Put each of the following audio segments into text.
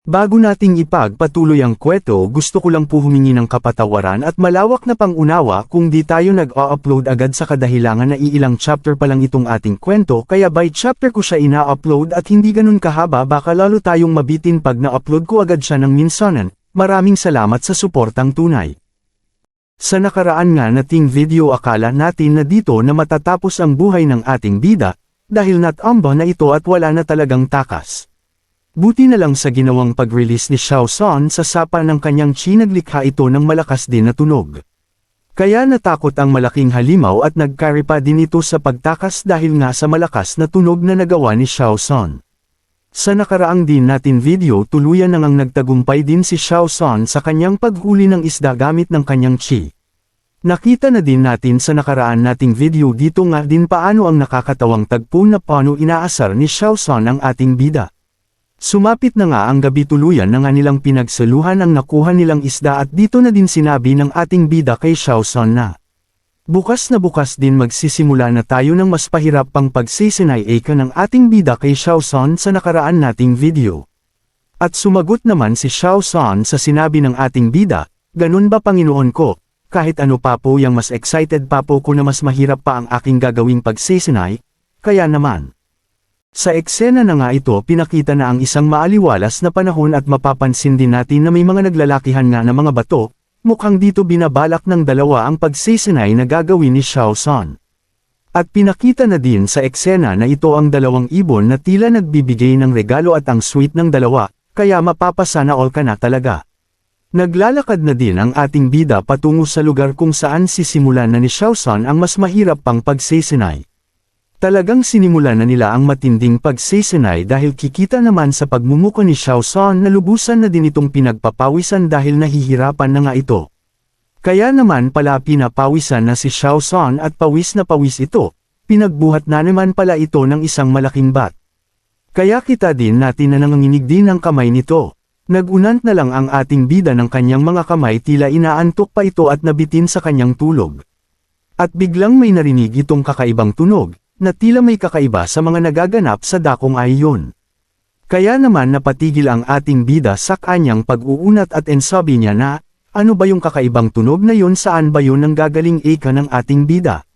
Bago nating ipagpatuloy ang kwento, gusto ko lang po humingi ng kapatawaran at malawak na pangunawa kung di tayo nag-o-upload agad sa kadahilangan na iilang chapter pa lang itong ating kwento, kaya by chapter ko siya ina-upload at hindi ganun kahaba, baka lalo tayong mabitin pag na-upload ko agad siya ng minsanan. Maraming salamat sa suportang tunay. Sa nakaraan nga nating video, akala natin na dito na matatapos ang buhay ng ating bida, dahil natamba na ito at wala na talagang takas. Buti na lang sa ginawang pag-release ni Xiao San sa sapa ng kanyang chi, naglikha ito ng malakas din na tunog. Kaya natakot ang malaking halimaw at nagkari pa din ito sa pagtakas dahil nga sa malakas na tunog na nagawa ni Xiao San. Sa nakaraang din natin video, tuluyan nang nagtagumpay din si Xiao San sa kanyang paghuli ng isda gamit ng kanyang chi. Nakita na din natin sa nakaraan nating video dito nga din paano ang nakakatawang tagpo na paano inaasar ni Xiao San ang ating bida. Sumapit na nga ang gabi, tuluyan na nga nilang pinagsaluhan ang nakuha nilang isda at dito na din sinabi ng ating bida kay Xiao San na bukas din magsisimula na tayo ng mas pahirap pang pagsisinay ng ating bida kay Xiao San sa nakaraan nating video. At sumagot naman si Xiao San sa sinabi ng ating bida, "Ganun ba, Panginoon ko? Kahit ano pa po yang mas excited pa po ko na mas mahirap pa ang aking gagawing pagsisinay, kaya naman." Sa eksena na nga ito, pinakita na ang isang maaliwalas na panahon at mapapansin din natin na may mga naglalakihan nga na mga bato, mukhang dito binabalak ng dalawa ang pagsisinay na gagawin ni Xiao San. At pinakita na din sa eksena na ito ang dalawang ibon na tila nagbibigay ng regalo at ang sweet ng dalawa, kaya mapapasana all ka na talaga. Naglalakad na din ang ating bida patungo sa lugar kung saan sisimulan na ni Xiao San ang mas mahirap pang pagsisinay. Talagang sinimulan na nila ang matinding pagsisinay dahil kikita naman sa pagmumuko ni Xiao San na lubusan na din itong pinagpapawisan dahil nahihirapan na nga ito. Kaya naman pala pinapawisan na si Xiao San at pawis na pawis ito, pinagbuhat na naman pala ito ng isang malaking bat. Kaya kita din natin na nanganginig din ang kamay nito. Nagunant na lang ang ating bida ng kanyang mga kamay, tila inaantok pa ito at nabitin sa kanyang tulog. At biglang may narinig itong kakaibang tunog, na tila may kakaiba sa mga nagaganap sa dakong ayon. Kaya naman napatigil ang ating bida sa kanyang pag-uunat at ensabi niya na, ano ba yung kakaibang tunog na yun, saan ba yun ang gagaling ng ating bida?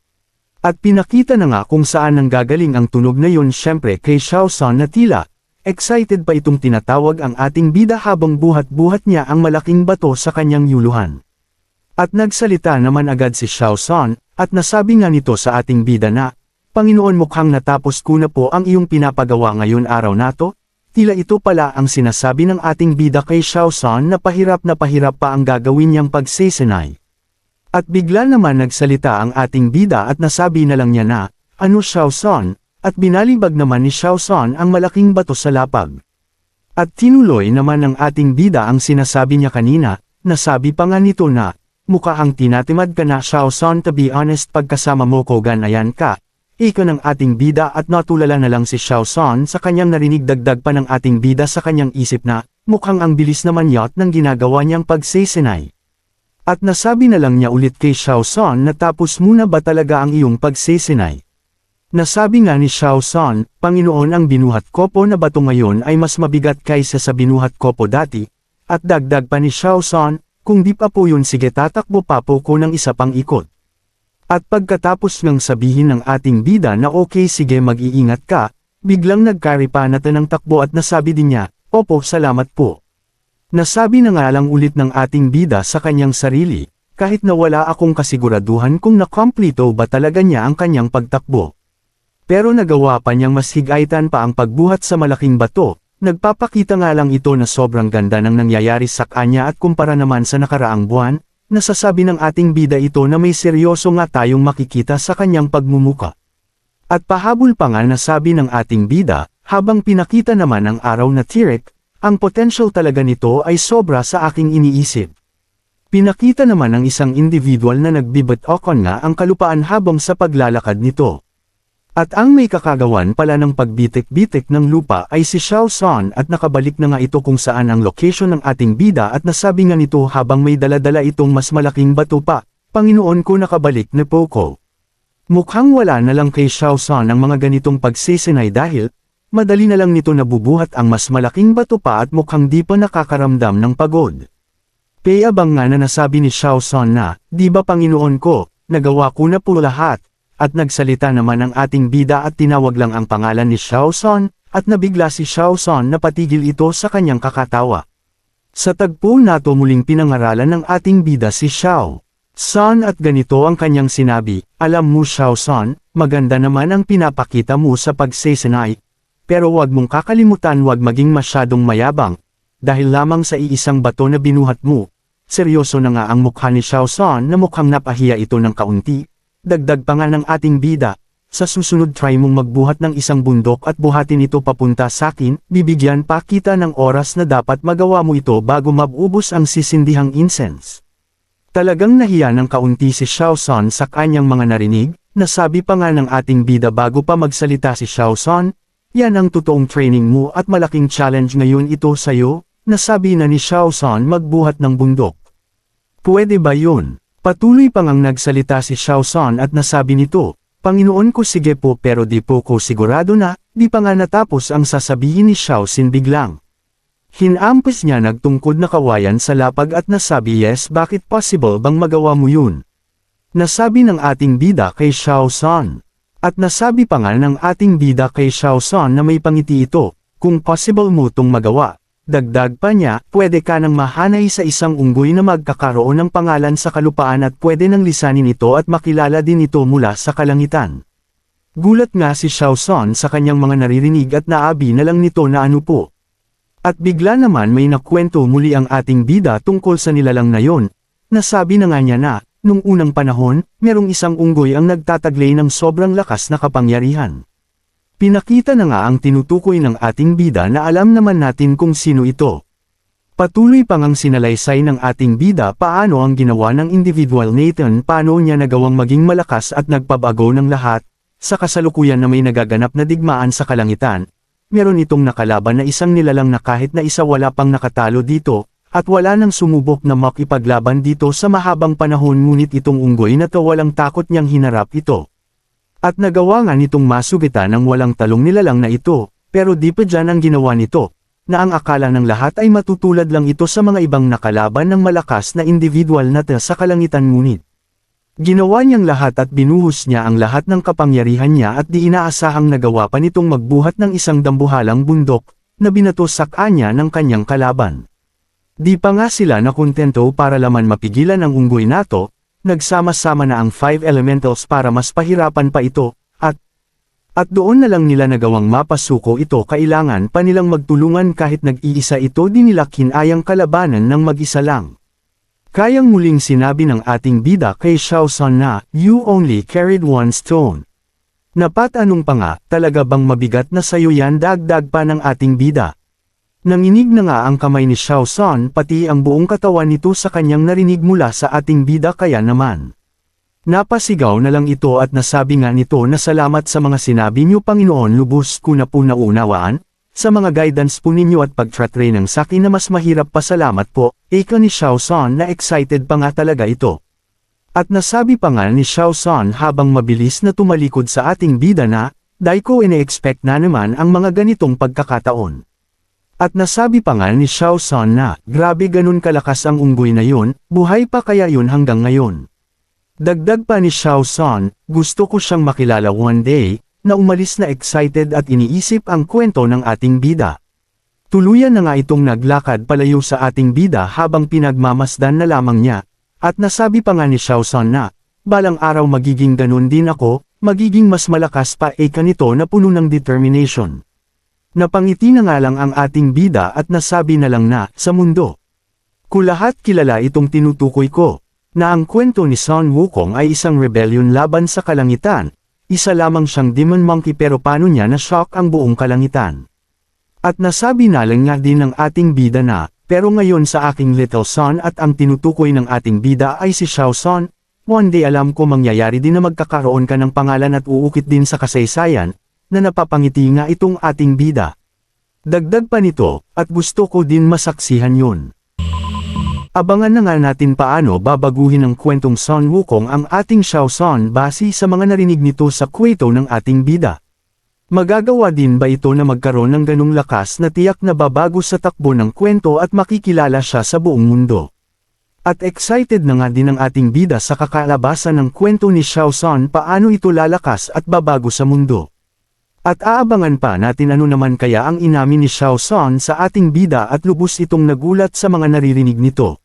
At pinakita na nga kung saan ang gagaling ang tunog na yun, syempre kay Xiao San na tila excited pa itong tinatawag ang ating bida habang buhat-buhat niya ang malaking bato sa kanyang yuluhan. At nagsalita naman agad si Xiao San, at nasabi nga nito sa ating bida na, "Panginoon, mukhang natapos ko na po ang iyong pinapagawa ngayon araw na to." Tila ito pala ang sinasabi ng ating bida kay Xiao San na pahirap pa ang gagawin niyang pagsisinay. At bigla naman nagsalita ang ating bida at nasabi na lang niya na, "Ano, Xiao San?" At binalibag naman ni Xiao San ang malaking bato sa lapag. At tinuloy naman ng ating bida ang sinasabi niya kanina, nasabi pa nga nito na, "Mukhang tinatimad ka na, Xiao San, to be honest, pagkasama mo ko ganayan ka." Ika ng ating bida at natulala na lang si Xiao San sa kanyang narinig, dagdag pa ng ating bida sa kanyang isip na, mukhang ang bilis naman yat ng ginagawa niyang pagsisinay. At nasabi na lang niya ulit kay Xiao San na, "Tapos muna ba talaga ang iyong pagsisinay?" Nasabi nga ni Xiao San, "Panginoon, ang binuhat ko po na bato ngayon ay mas mabigat kaysa sa binuhat ko po dati." At dagdag pa ni Xiao San, "Kung di pa po yun, sige, tatakbo pa po ko ng isa pang ikot." At pagkatapos ng sabihin ng ating bida na okay, sige, mag-iingat ka, biglang nagkari pa na ng takbo at nasabi din niya, "Opo, salamat po." Nasabi na nga lang ulit ng ating bida sa kanyang sarili, kahit na wala akong kasiguraduhan kung nakomplito ba talaga niya ang kanyang pagtakbo. Pero nagawa pa niyang mas higaitan pa ang pagbuhat sa malaking bato, nagpapakita nga lang ito na sobrang ganda ng nangyayari sa kanya at kumpara naman sa nakaraang buwan, nasasabi ng ating bida ito na may seryoso nga tayong makikita sa kanyang pagmumuka. At pahabol pa nga nasabi ng ating bida, habang pinakita naman ang araw na tirik, ang potential talaga nito ay sobra sa aking iniisip. Pinakita naman ng isang individual na nagbibat-okon nga ang kalupaan habang sa paglalakad nito. At ang may kakagawan pala ng pagbitik-bitik ng lupa ay si Xiao San at nakabalik na nga ito kung saan ang location ng ating bida at nasabi nga nito habang may daladala itong mas malaking bato pa, "Panginoon ko, nakabalik na po ko." Mukhang wala na lang kay Xiao San ang mga ganitong pagsisinay dahil, madali na lang nito nabubuhat ang mas malaking bato pa at mukhang di pa nakakaramdam ng pagod. Payabang nga na nasabi ni Xiao San na, "Di ba Panginoon ko, nagawa ko na po lahat," at nagsalita naman ang ating bida at tinawag lang ang pangalan ni Xiao San, at nabigla si Xiao San na patigil ito sa kanyang kakatawa. Sa tagpo nato muling pinangaralan ng ating bida si Xiao San at ganito ang kanyang sinabi, "Alam mo Xiao San, maganda naman ang pinapakita mo sa pagsesenay. Pero huwag mong kakalimutan huwag maging masyadong mayabang, dahil lamang sa iisang bato na binuhat mo." Seryoso na nga ang mukha ni Xiao San na mukhang napahiya ito ng kaunti. Dagdag pa nga ng ating bida, "Sa susunod try mong magbuhat ng isang bundok at buhatin ito papunta sa akin, bibigyan pa kita ng oras na dapat magawa mo ito bago mabubos ang sisindihang incense." Talagang nahiya ng kaunti si Xiao San sa kanyang mga narinig, nasabi pa nga ng ating bida bago pa magsalita si Xiao San, "Yan ang totoong training mo at malaking challenge ngayon ito sa'yo," nasabi na ni Xiao San magbuhat ng bundok. "Pwede ba yun?" Patuloy pang ang nagsalita si Xiao San at nasabi nito, "Panginoon ko sige po pero di po ko sigurado na," di pa nga natapos ang sasabihin ni Xiao Sin biglang. Hinampas niya nagtungkod na kawayan sa lapag at nasabi, "Yes, bakit possible bang magawa mo yun?" Nasabi ng ating bida kay Xiao San. At nasabi pa nga ng ating bida kay Xiao San na may pangiti ito, "Kung possible mo tong magawa." Dagdag pa niya, "Pwede ka nang mahanay sa isang unggoy na magkakaroon ng pangalan sa kalupaan at pwede nang lisanin ito at makilala din ito mula sa kalangitan." Gulat nga si Xiao San sa kanyang mga naririnig at naabi na lang nito na ano po. At bigla naman may nakwento muli ang ating bida tungkol sa nilalang na yon. Nasabi na nga niya na, nung unang panahon, merong isang unggoy ang nagtataglay ng sobrang lakas na kapangyarihan. Pinakita na nga ang tinutukoy ng ating bida na alam naman natin kung sino ito. Patuloy pang ang sinalaysay ng ating bida paano ang ginawa ng individual Nathan paano niya nagawang maging malakas at nagpabago ng lahat. Sa kasalukuyan na may nagaganap na digmaan sa kalangitan, meron itong nakalaban na isang nilalang na kahit na isa wala pang nakatalo dito, at wala nang sumubok na makipaglaban dito sa mahabang panahon ngunit itong unggoy na to walang takot niyang hinarap ito. At nagawa nga nitong masugitan ng walang talong nilalang na ito, pero di pa dyan ang ginawa nito, na ang akala ng lahat ay matutulad lang ito sa mga ibang nakalaban ng malakas na individual na sa kalangitan ngunit. Ginawa niyang lahat at binuhos niya ang lahat ng kapangyarihan niya at di inaasahang nagawa pa nitong magbuhat ng isang dambuhalang bundok, na binato sa kanya ng kanyang kalaban. Di pa nga sila nakontento para laman mapigilan ang unggoy nato, nagsama-sama na ang 5 elementals para mas pahirapan pa ito, at doon na lang nila nagawang mapasuko ito kailangan pa nilang magtulungan kahit nag-iisa ito di nila kinayang kalabanan ng mag-isa lang. Kayang muling sinabi ng ating bida kay Xiao San na, "You only carried one stone." Napatanong pa nga, talaga bang mabigat na sayo yan dagdag pa ng ating bida? Nanginig na nga ang kamay ni Xiao San pati ang buong katawan nito sa kanyang narinig mula sa ating bida kaya naman. Napasigaw na lang ito at nasabi nga nito na salamat sa mga sinabi niyo Panginoon lubos ko na po naunawaan, sa mga guidance po ninyo at pag-train ng sakin na mas mahirap pa salamat po, ika ni Xiao San na excited pa nga talaga ito. At nasabi pa nga ni Xiao San habang mabilis na tumalikod sa ating bida na, "Dai ko ine-expect na naman ang mga ganitong pagkakataon." At nasabi pa nga ni Xiao San na, "Grabe ganun kalakas ang unggoy na yun, buhay pa kaya yun hanggang ngayon." Dagdag pa ni Xiao San, "Gusto ko siyang makilala one day," na umalis na excited at iniisip ang kwento ng ating bida. Tuluyan na nga itong naglakad palayo sa ating bida habang pinagmamasdan na lamang niya, at nasabi pa nga ni Xiao San na, "Balang araw magiging ganun din ako, magiging mas malakas pa nito na puno ng determination." Napangiti na nga lang ang ating bida at nasabi na lang na, "Sa mundo ko lahat kilala itong tinutukoy ko, na ang kwento ni Sun Wukong ay isang rebellion laban sa kalangitan, isa lamang siyang demon monkey pero paano niya na-shock ang buong kalangitan." At nasabi na lang nga din ng ating bida na, "Pero ngayon sa aking little son at ang tinutukoy ng ating bida ay si Xiao San, one day alam ko mangyayari din na magkakaroon ka ng pangalan at uukit din sa kasaysayan, na napapangiti nga itong ating bida." Dagdag pa nito, "At gusto ko din masaksihan yun." Abangan na nga natin paano babaguhin ng kwentong Sun Wukong ang ating Xiao San base sa mga narinig nito sa kwento ng ating bida. Magagawa din ba ito na magkaroon ng ganung lakas na tiyak na babago sa takbo ng kwento at makikilala siya sa buong mundo? At excited na nga din ang ating bida sa kakalabasan ng kwento ni Xiao San paano ito lalakas at babago sa mundo. At aabangan pa natin ano naman kaya ang inamin ni Xiao San sa ating bida at lubos itong nagulat sa mga naririnig nito.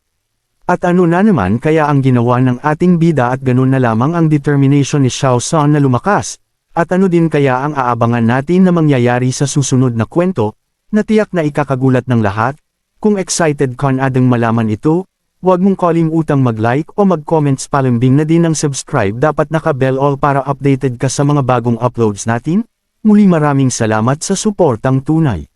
At ano na naman kaya ang ginawa ng ating bida at ganun na lamang ang determination ni Xiao San na lumakas. At ano din kaya ang aabangan natin na mangyayari sa susunod na kwento, na tiyak na ikakagulat ng lahat? Kung excited ka na adang malaman ito, huwag mong kalimutang mag-like o mag-comments palambing na din ang subscribe dapat naka-bell all para updated ka sa mga bagong uploads natin. Muli maraming salamat sa suportang tunay.